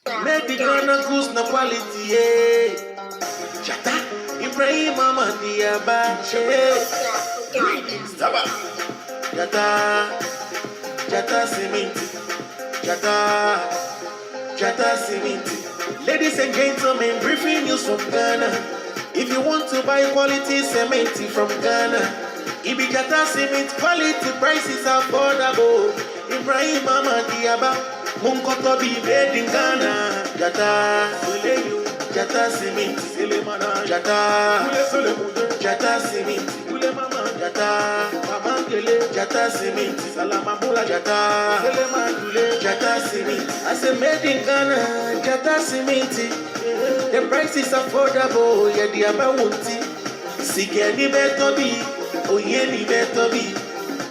Made the Ghana goose na quality, eh. Dzata, Ibrahim Mahama diaba, Dzata, Dzata cement, Dzata cement. Ladies and gentlemen, briefing news from Ghana. If you want to buy quality cement from Ghana, Dzata cement quality prices affordable. Ibrahim Mahama diaba, Munkoto be made in Ghana. Dzata cement, Dzata cement, Dzata cement, Salamabula Dzata cement. I say made in Ghana, Dzata cement. The price is affordable, yeah, the amount. Sigeli better be, oh yeah, the better be.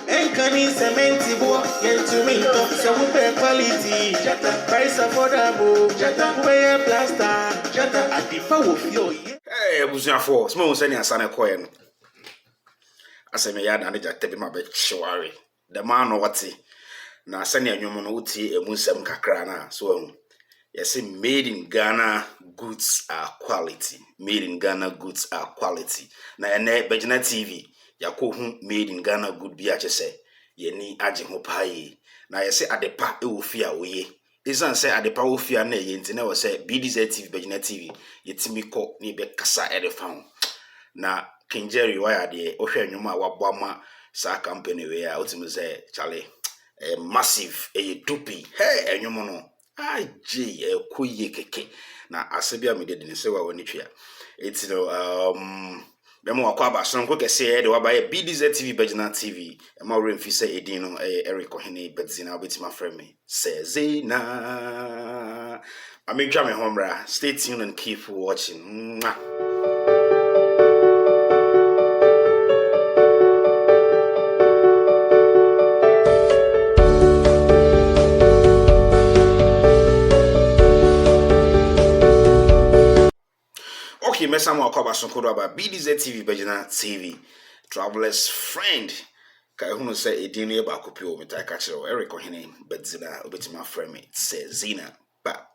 Enkani cement bo yentu me top so we quality Dzata price affordable Dzata we plaster Dzata adifa wo fio ye busuafo small send asane koye no aseme ya na Dzata bi ma be chiware the man no wati na asane anwom no uti emunsem kakra na so yes, made in Ghana goods are quality. Made in Ghana goods are quality. Na ene Bedzina TV yako hu made in Ghana good bi ache se ye ni age ho pae. Na yese adepa e ofia oye. Isan se adepa ofia na ye nti na wo se Bdz TV Bedzina TV yetimi ko ni be kasa e de fa. Na Kinjeri waya de ohwe nwuma waboma sa company we a ultimately say chale massive dupi hey enwumo no aje koye keke na asebia me de se wa woni twa it's memo akwa ba so nko kese de wa ba Bdz TV Bedzina TV ma remfi se edin no Eric Ohene Bedzina obetima frame me Sezina ametwa me homra. Stay tuned and keep watching. Okay, mesamo akwaba sonkodo about Bdz TV Bedzina TV travelers friend ka ehunu say edin e ba kopi o meta ka kire Eric Ohene Bedzina obetima frame Sezina pa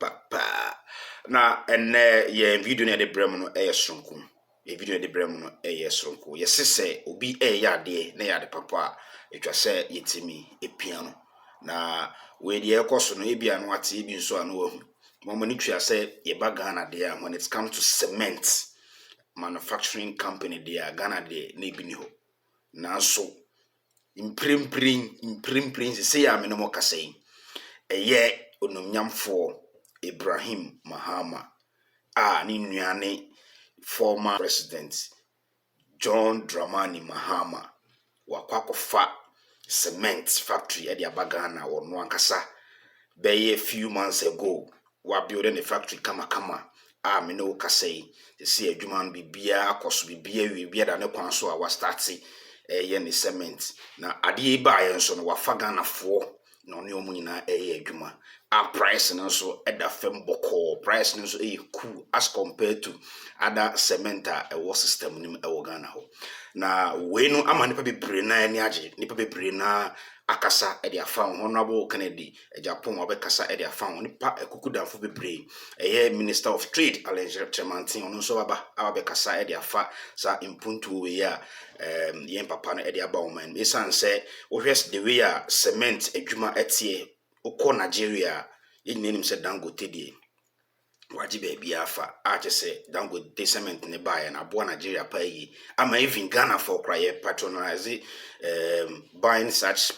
na enne ye video na de brem no sonko ye video na de brem no sonko ye sese obi ya de na ya de papa etwa say yetimi epiano na we de ekoso no ebia no ate ebi nso anu wahu Momani tria say ye ba Ghana there when it comes to cement manufacturing company there Ghana there na ebi ni ho na so imprim say ya me no mo kasai eye onomnyamfo Ibrahim Mahama ni nuane former president John Dramani Mahama wakwakofa cement factory e dia Ghana wono ankasa be a few months ago wa building the factory kama me no kasai they see adwuma bibia akoso bibia wi da ne kwan so a wa start ye ne cement na ade ba ye nso no wa fa Ghana fo na oni omu nyina adwuma a price no so eda fem boko price no so cool as compared to other cement a system nim e Ghana ho na we no ama nipa bebre na ani age nipa bebre na akasa e dia fa honorable Kennedy Japan obekasa e dia fa nipa ekukudanfo bebre minister of trade Alain Tremantin ono so baba abekasa e dia fa sa impuntu we ya yen papa no e dia ba woman esan say ohwes the way a cement adwuma etie okọ Nigeria yenim se Dangote die wajibe bia afa se Dangote cement ne ba ya na bo Nigeria pa yi ama even Ghana for cry patronize buying such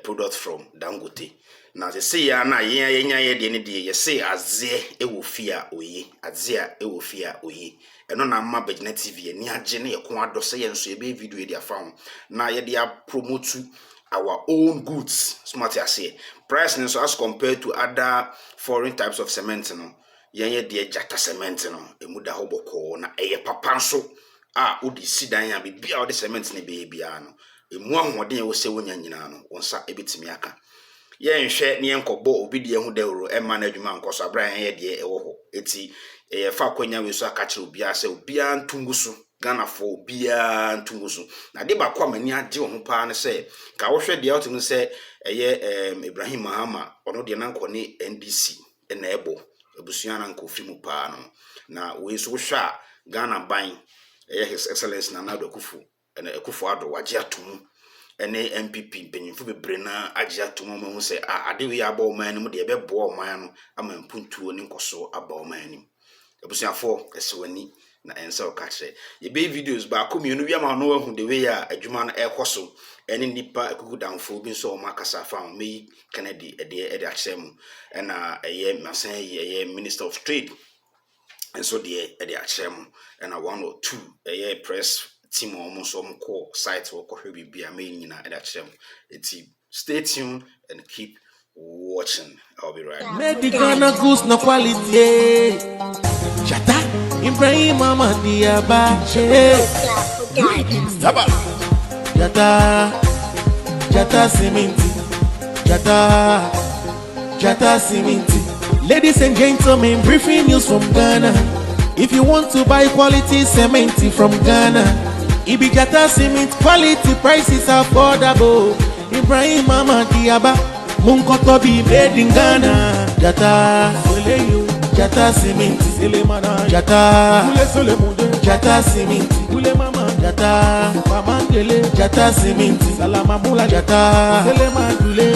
product from Dangote na se say ya na yenya ye de ne de ye say azie ewofia oyi azia ewofia oyi eno na ma Bedzina TV ni age ne ye ko ado se ye nso ye be video dia fa na ye dia promote our own goods smart say price so as compared to other foreign types of cement no yenye de Dzata cement no emuda hoboko na eye papa nso odi sidan ya bibia odi cement ne be bia no emu ahoden ye wo se wonya nyina no wonsa ebetimi aka ye nhwe ne enkobo obi de hu dawro e ma na adwuma nkoso abran ye de e wo ho eti ye fa kwanya we so aka kire obi ase obi antungusu Ghana for bia ntungusu na de ba kwa mani age wo ho pa ne se ka wo hwe de otum se Ibrahim Mahama ono de nankɔ ne NDC na ebo abusuana nkofri mu pa no na we so hwa Ghana ban His Excellency Nana Akufo Addo wagye atom ene MPP mpanyimfo bebre na agye atom mo hu se ade we aba o man no de bebo o man no ama mpuntuo ni nkoso aba o man ni abusuafo esewani na ensa o kache ye be videos ba komienu wi ama no hu de we ya adwuma no ekoso ene nipa ekugudanfo bi so o makasa fa me Kennedy ede akyem na eye masan eye Minister of Trade and so the akyem and 1 or 2 press team almost call site or be a main in akyem. Stay tuned and keep watching. I'll be right back. Medical goods no quality. Dzata, Ibrahim Mahama Dzata, Dzata cement, Dzata cement. Ladies and gentlemen, briefing news from Ghana. If you want to buy quality cement from Ghana, Dzata cement quality prices affordable. Ibrahim Mahama Munkoto be made in Ghana. Dzata cement, Dzata cement, Dzata cement,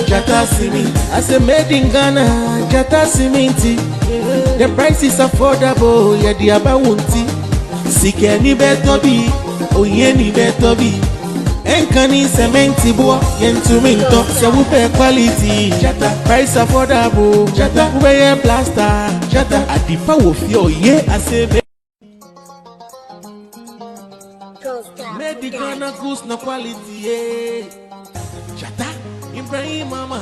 Dzata cement. I say made in Ghana, Dzata cement. The price is affordable, yeah, the abawunti. Sike ni beto bi, oye ni beto bi. Enkani cementi bo, yentu minto. Se wupe quality, Dzata. Price affordable, Dzata. Uwe plaster, Dzata. Adipa wofio, ye, I say medical na goods na quality, yeah. Dzata, Ibrahim Mahama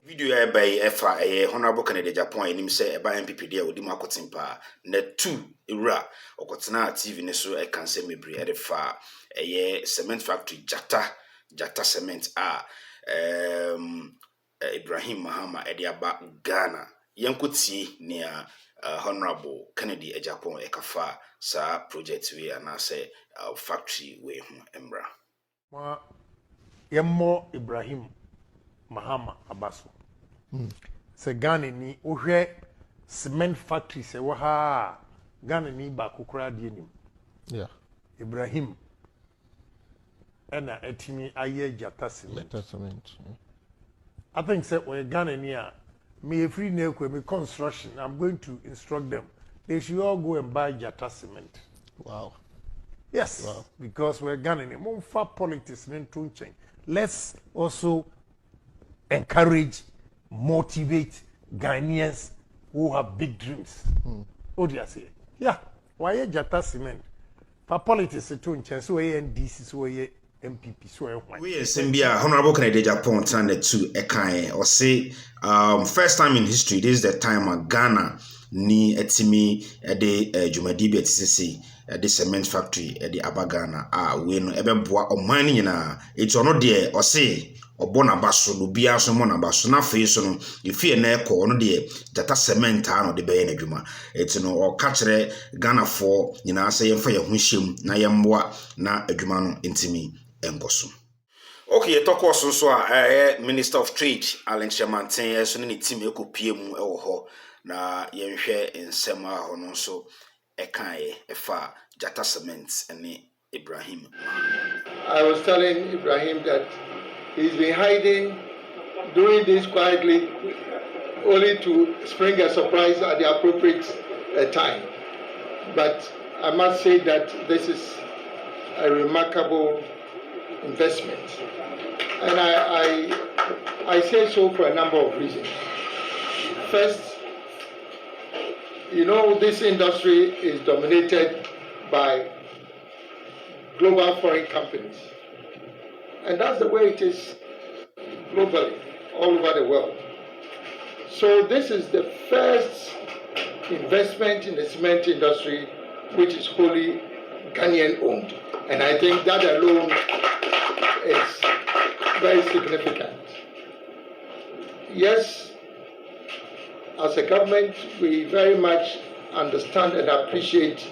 Video by efa honorable Canada Japan enim say eba MPP dia odi makotimpa na 2 ewura okotena TV ne so can say mebre e fa cement factory Dzata cement Ibrahim Mahama e dia ba Ghana yenkoti near honorable Kennedy Japan ekafa sa project we and say factory we hu embra ma yemmo Ibrahim Mahama abaso se Ghana ni ohwe cement factory se wo ha Ghana ni ba kokora de nim Ibrahim ena etimi aye Dzata cement I think say we Ghana ni a me free na ekwe me construction I'm going to instruct them they should all go and buy Dzata cement. Wow. Yes, wow. Because we're Ghanaian. Monfa politics into change. Let's also encourage, motivate Ghanaians who have big dreams. What do you say? Yeah. Why Dzata cement? For politics into change. So NDC, so MPP, so we Sembia honorable Canada Japan turned to Ekae or say first time in history. This is the time Ghana ni etimi de Jumadi BTC the cement factory the Abagana we no ebeboa oman nyina eti ono de o se obona baso no bia so mo na baso na fe so no efie na ekọ ono de Dzata cement no de be na dwuma eti no o ka kire Ghana for nyina se yemfa ye ho hyem na yemboa na adwuma no ntimi enkoso. Okay, talk also so Minister of Trade Alan Shemanten so ne team ekopie mu e wo ho na yenhwe nsema ho no so ekae efa Dzata cement and Ibrahim. I was telling Ibrahim that he's been hiding, doing this quietly, only to spring a surprise at the appropriate time. But I must say that this is a remarkable investment. And I say so for a number of reasons. First, you know, this industry is dominated by global foreign companies. And that's the way it is globally, all over the world. So this is the first investment in the cement industry which is wholly Ghanaian owned. And I think that alone is very significant. Yes, as a government, we very much understand and appreciate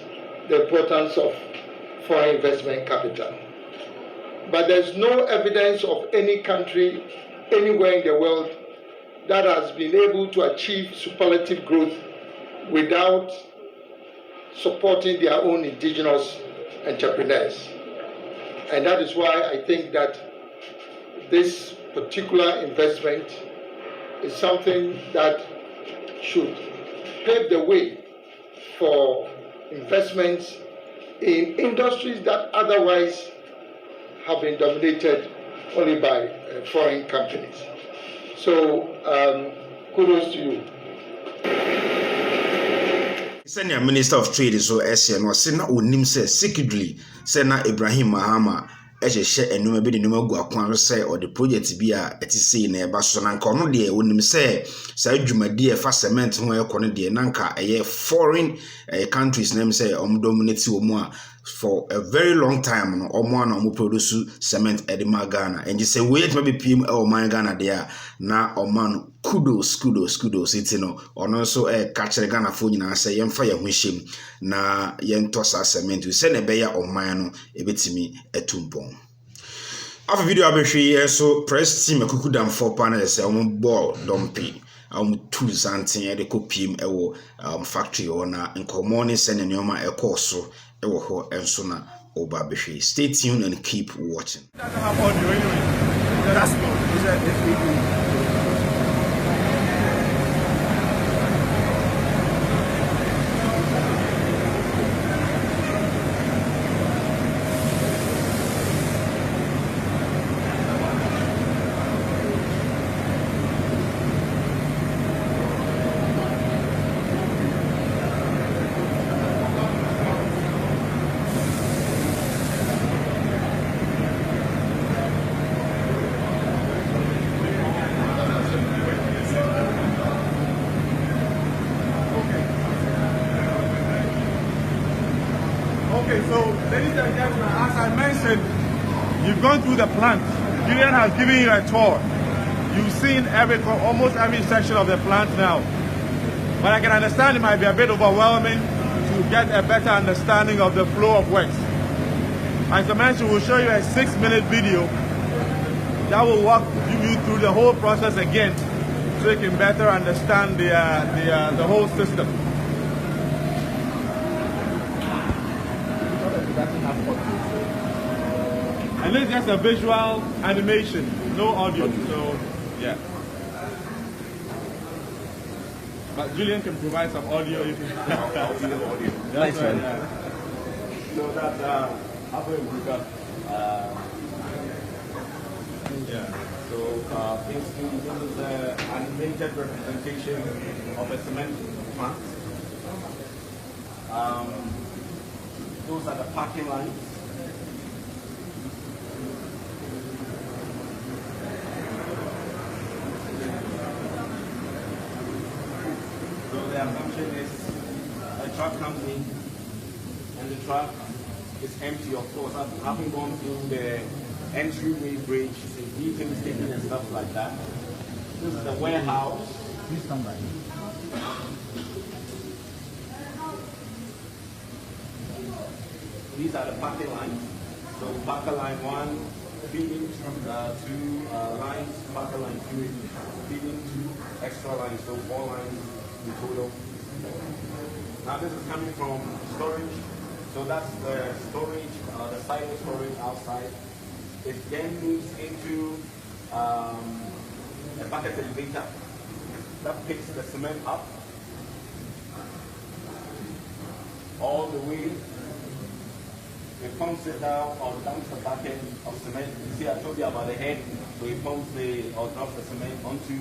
the importance of foreign investment capital. But there's no evidence of any country anywhere in the world that has been able to achieve superlative growth without supporting their own indigenous entrepreneurs. And that is why I think that this particular investment is something that should pave the way for investments in industries that otherwise have been dominated only by foreign companies. So kudos to you. Senior Minister of Trade so SN was na onim say secretly say na Ibrahim Mahama ehye enuma bi de numa gu akwan say or the project bi a etisi na eba so na nka ono de onim say adwumadi e fa cement ho ekone de na nka foreign countries name say dominate omu a for a very long time no omo na omo produce cement edema Ghana and you say wait maybe PM o man Ghana there na oman kudos it no ono so catch Ghana fo nyina say yemfa ye ho hyem na yentosa cement we say na be ya oman no ebetimi etumpon afa video abehwe so press team akukudam for panel say omo ball dompi tools antin de kopiem ewo factory ona nkomo ne sene nyoma ekoso ewo ho enso na oba behwe. Stay tuned and keep watching. That's good. Okay, so ladies and gentlemen, as I mentioned, you've gone through the plant. Julian has given you a tour. You've seen almost every section of the plant now. But I can understand it might be a bit overwhelming to get a better understanding of the flow of works. As I mentioned, we'll show you a 6-minute video that will walk you through the whole process again, so you can better understand the whole system. And it's just a visual animation, no audio. So, yeah. But Julian can provide some audio if you audio. That's right. Yeah. So that's yeah. So basically, this is an animated representation of a cement plant. Those are the parking lines. So the assumption is a truck comes in and the truck is empty, of course, having gone through the entryway bridge, heating, sticking and stuff like that. This is the warehouse. Please stand by. These are the parking lines. So parking line 1 feeding 2 lines, parking line 2 feeding 2 extra lines, so 4 lines in total. Now this is coming from storage. So that's the storage, the silo storage outside. It then moves into a bucket elevator that picks the cement up all the way. It pumps it down or dumps the bucket of cement. You see, I told you about the head. So it pumps or drops the cement onto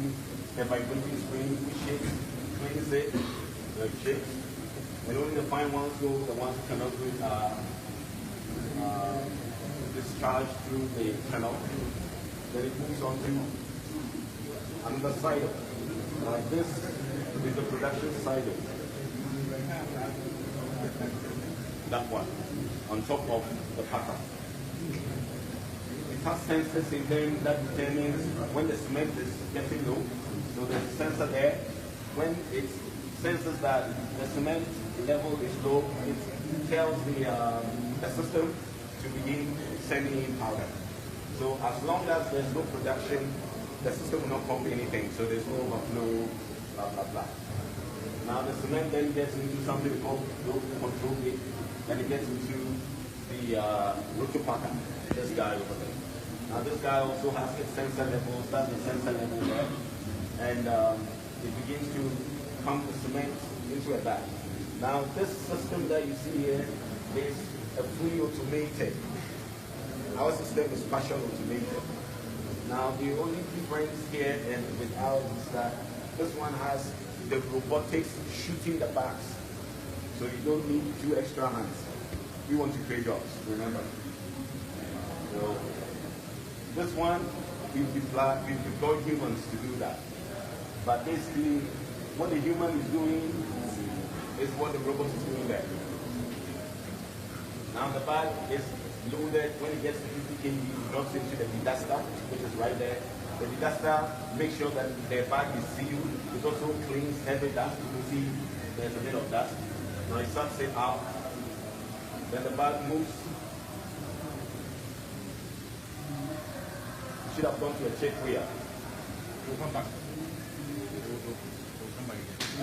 the vibrating spring, which shakes, swings it, shakes. And only the fine ones go, the ones who cannot do it discharged through the tunnel. Then it moves on to another side. Like this is the production side. That one, on top of the pattern. It has sensors in them that determines when the cement is getting low. So there's a sensor there. When it senses that the cement level is low, it tells the system to begin sending in powder. So as long as there's no production, the system will not pump anything, so there's no overflow, blah, blah, blah. Now the cement then gets into something called load control gate, and it gets into the rotor packer, this guy over there. Now this guy also has its sensor level, starts the sensor level there, and it begins to pump the cement into a bag. Now this system that you see here is a fully automated. Our system is partially automated. Now the only difference here and with ours is that this one has the robotics shooting the bags. So you don't need 2 extra hands. We want to create jobs, remember. So this one, we've deployed humans to do that. But basically, what the human is doing is what the robot is doing there. Now the bag is loaded. When it gets to 50 kg, it drops into the Dzata, which is right there. The Dzata makes sure that the bag is sealed. It also cleans every dust. You can see there's a bit of dust. Now it sucks it out. Then the bag moves. It should have gone to a check weir. We'll come back.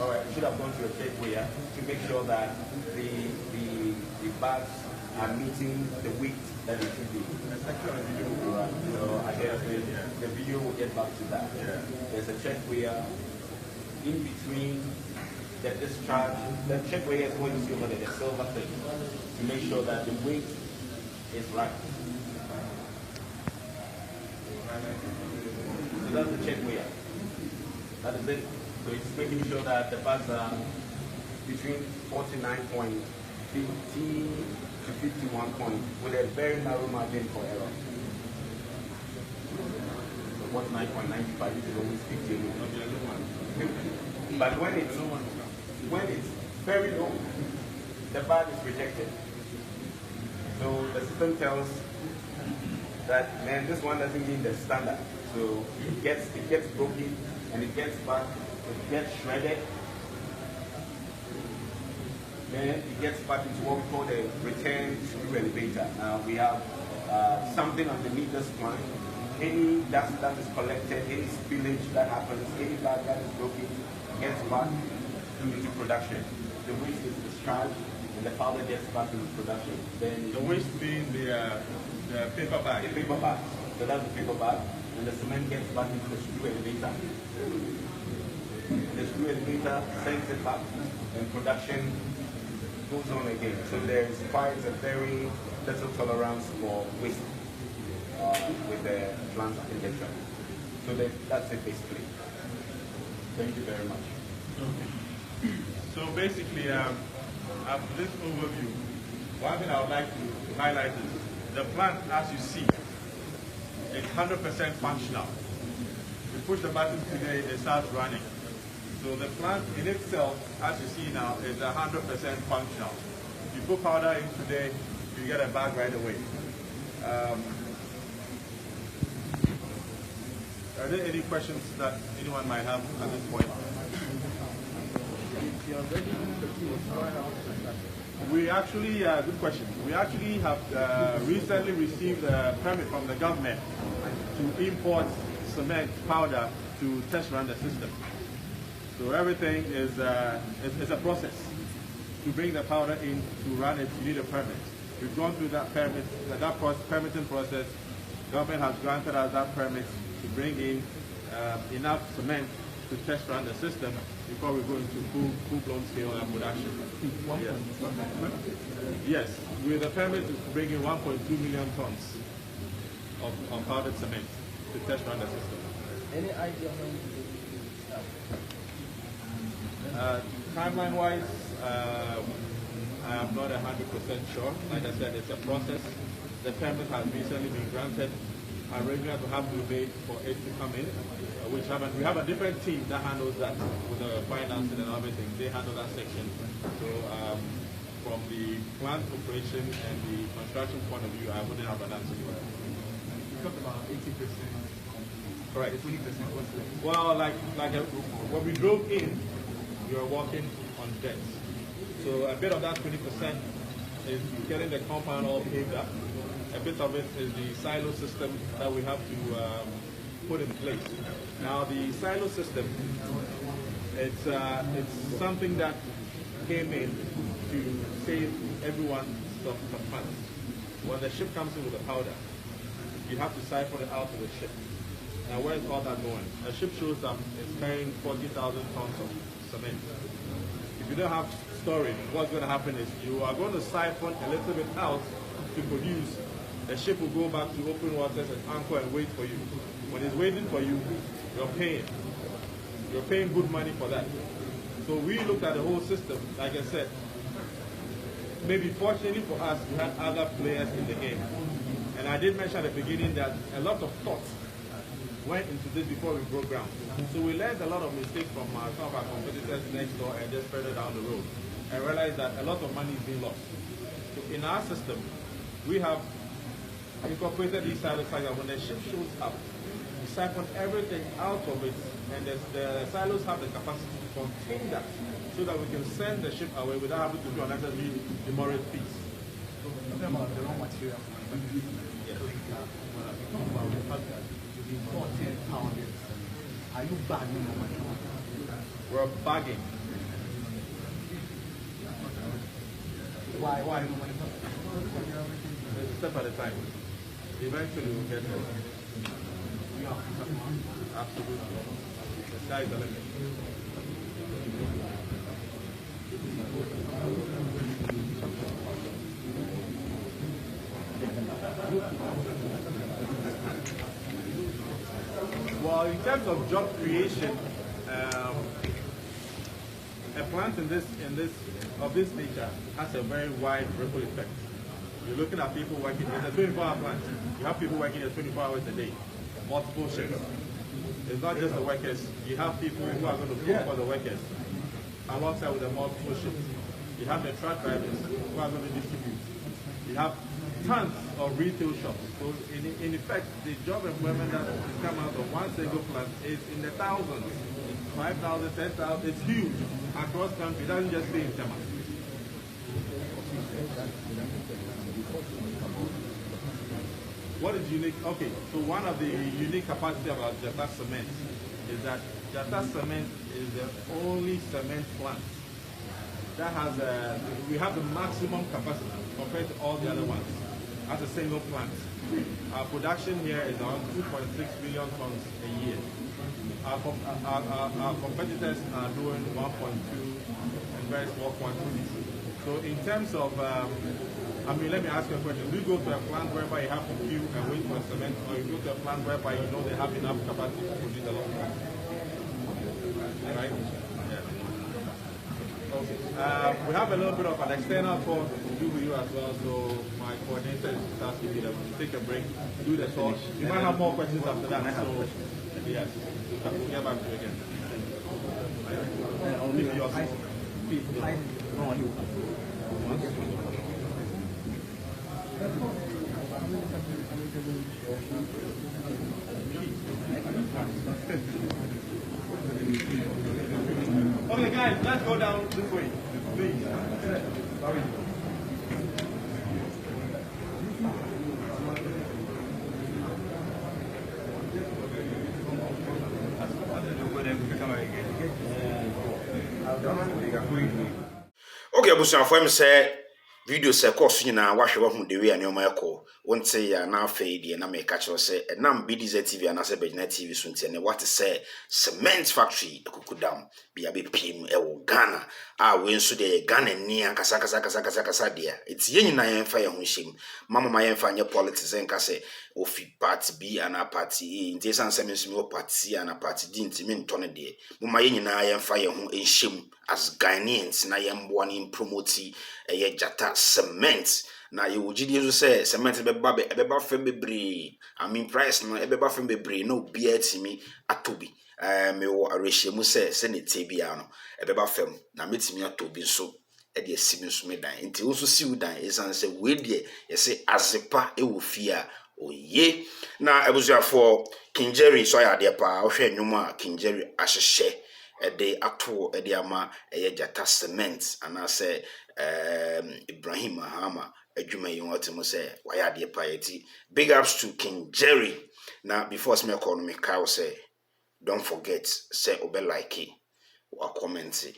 All right, it should have gone to a check weir to make sure that the bags are meeting the weight that it should be. That's actually a video. Right. So I guess the video will get back to that. Yeah. There's a check weir in between the discharge. The check weir is what you see over there, the silver thing, to make sure that the weight is right. So that's the check weir. That is it. So it's making sure that the bags are between 49.50 to 51 point with a very narrow margin for error. So what's 9.95 is always 50. But when it's very low, the bag is rejected. So the system tells that, man, this one doesn't meet the standard. So it gets broken and it gets back, it gets shredded. Then it gets back into what we call the return screw elevator. Now we have something underneath this plant. Any dust that is collected, any spillage that happens, any bag that is broken, gets back into production. The waste is discharged and the powder gets back into production. Then the waste being the paper bag. The paper bag. So that's the paper bag. And the cement gets back into the screw elevator. The screw elevator sends it back and production goes on again. So there's quite a very little tolerance for waste with the plant architecture. So that's it basically. Thank you very much. Okay. So basically, after this overview, one thing I would like to highlight is the plant, as you see, is 100% functional. We push the button today, it starts running. So the plant in itself, as you see now, is 100% functional. If you put powder in today, you get a bag right away. Are there any questions that anyone might have at this point? We actually, good question. We actually have recently received a permit from the government to import cement powder to test run the system. So everything is a process. To bring the powder in, to run it, you need a permit. We've gone through that permit, permitting process. Government has granted us that permit to bring in enough cement to test run the system before we go into full-blown scale production. Yes, with the permit to bring in 1.2 million tons of powdered cement to test run the system. Any idea when you start? Timeline-wise, I am not 100% sure. Like I said, it's a process. The permit has recently been granted. I'm ready to have to wait for it to come in. We have a different team that handles that with the financing and everything. They handle that section. So from the plant operation and the construction point of view, I wouldn't have an answer for that. You talked about 80%. Correct. 20% what's left? Well, when we drove in, we were walking on jets. So a bit of that 20% is getting the compound all paved up. A bit of it is the silo system that we have to put in place. Now the silo system, it's something that came in to save everyone some funds. When the ship comes in with the powder, you have to siphon it out of the ship. Now where's all that going? A ship shows up, it's carrying 40,000 tons of cement. If you don't have storage, what's going to happen is you are going to siphon a little bit out to produce. The ship will go back to open waters and anchor and wait for you. When it's waiting for you, you're paying. You're paying good money for that. So we looked at the whole system. Like I said, maybe fortunately for us, we had other players in the game. And I did mention at the beginning that a lot of thought went into this before we broke ground. So we learned a lot of mistakes from some of our competitors next door and just further down the road. And realized that a lot of money is being lost. So in our system, we have incorporated these silos like that when the ship shows up, we siphon everything out of it, and the silos have the capacity to contain that so that we can send the ship away without having to do unnecessarily demurrage fees. Talking about the raw material, are you bagging your money? We're bagging. Why no money? It's a step at a time. Eventually we'll get there. Absolutely. The sky's the limit. Well, in terms of job creation, a plant of this nature has a very wide ripple effect. You're looking at people working, it's a 24-hour plant. You have people working 24 hours a day, multiple shifts. It's not just the workers. You have people who are going to cook for the workers alongside with the multiple shifts. You have the truck drivers who are going to distribute. You have tons of retail shops. So in effect, the job employment that come out of one single plant is in the thousands, 5,000, 10,000. It's huge across country. It doesn't just stay in Tema. What is unique? Okay, so one of the unique capacity about Dzata cement is that Dzata cement is the only cement plant that has we have the maximum capacity compared to all the other ones as a single plant. Our production here is around 2.6 million tons a year. Our competitors are doing 1.2 and very small quantities. So in terms of let me ask you a question. Do you go to a plant whereby you have to queue and wait for cement, or you go to a plant whereby you know they have enough capacity to produce a lot? Right? Yeah. Okay. We have a little bit of an external tour to do with you as well, so my coordinator is asking me to take a break, do the tour. You might have more questions after that, so yes, we'll get back to you again. Only for your Okay, guys, let's go down this way, please. Sorry. Okay, abusuafo em say video se course nyina wahwe wahu de we anoma ekọ wonte ya na afei de na make kire say enam Bdz TV and say Bedzina TV so ntie ne what say cement factory ekukudam bia be pim ewo Ghana we nso de Ghanaian kasa de eti nyina yen fa ye ho hyem mama yen fa nye politics en ka say ofi party B and a party A ntie san se menso party and a party D ntimi ntone de mama yen nyina yen fa ye ho enhyem as Ghanaians na yen boa ni promote ye Dzata cement na ye wogidi so say cement beba fem bebre I mean price no beba fem bebre no bia timi atobi me wo arehye mu se ne tebia no beba fem na metimi atobi so e de asimi so me dan nti wo so siw dan esan se we de ye se azepa e wo fia oye na abusuafo King Jerry so ya de pa wo hwe nwuma King Jerry ahyehye ede ato ede ama eye Dzata cement ana say Ibrahim Mahama adwuma yi what mo say why ade pa yeti big ups to King Jerry Now before me call me cow say don't forget say obe like it or comment it.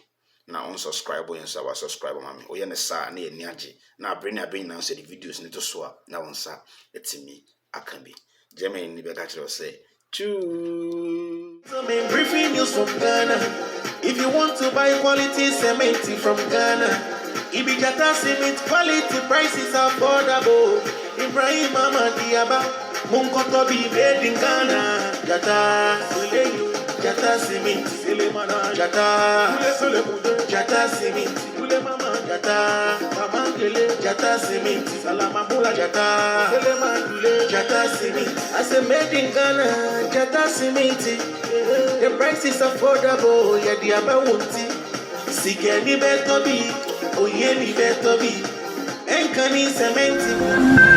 Now unsubscribe and so subscribe mami. O ye ne sa na ye niaje. Na bring na say the videos need to so na onsa etimi akambi. Jeremy ni bega chiro say choo. Some briefing news from Ghana. If you want to buy quality cement from Ghana, Dzata cement quality prices affordable. Ibrahim Mahama Munkoto be made in Ghana. Dzata cement, Dzata cement, Dzata cement, Salamamula Dzata cement. I say made in Ghana, Dzata cement. The price is affordable, yeah, the abawunti. Sikeni better be, oh yeah, ni better be. Enkani cement.